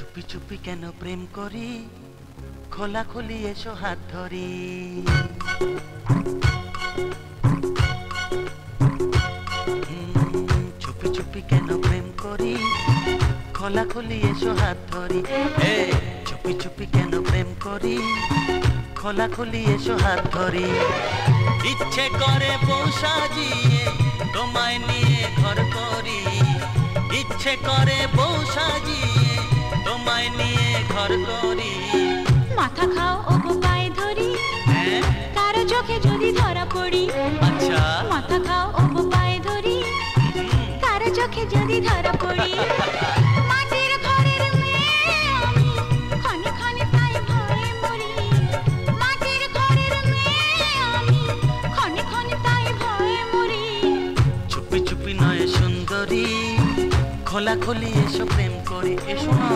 চুপি চুপি কেন প্রেম করি, খোলা খুলি এসো হাত ধরি। চুপি চুপি কেন প্রেম করি, খোলা খুলি এসো হাত ধরি। চুপি চুপি কেন প্রেম করি, খোলা খুলি এসো হাত ধরি। ইচ্ছে করে বউ সাজিয়ে তোমায় নিয়ে ঘর করি, ইচ্ছে করে বউ সাজিয়ে তোমায় নিয়ে ঘর করি। মাথা খাও ও গো পায়ে ধরি, কারো চোখে যদি ধরা পড়ি। আচ্ছা মাথা খাও ও গো পায়ে ধরি, কারো চোখে যদি ধরা পড়ি। মাটির ঘরের মেয়ে আমি, ক্ষণে ক্ষণে তাই ভয়ে মরি। মাটির ঘরের মেয়ে আমি, ক্ষণে ক্ষণে তাই ভয়ে মরি। চুপি চুপি নয় সুন্দরী, খোলা খুলি এসো প্রেম করি। এসো না।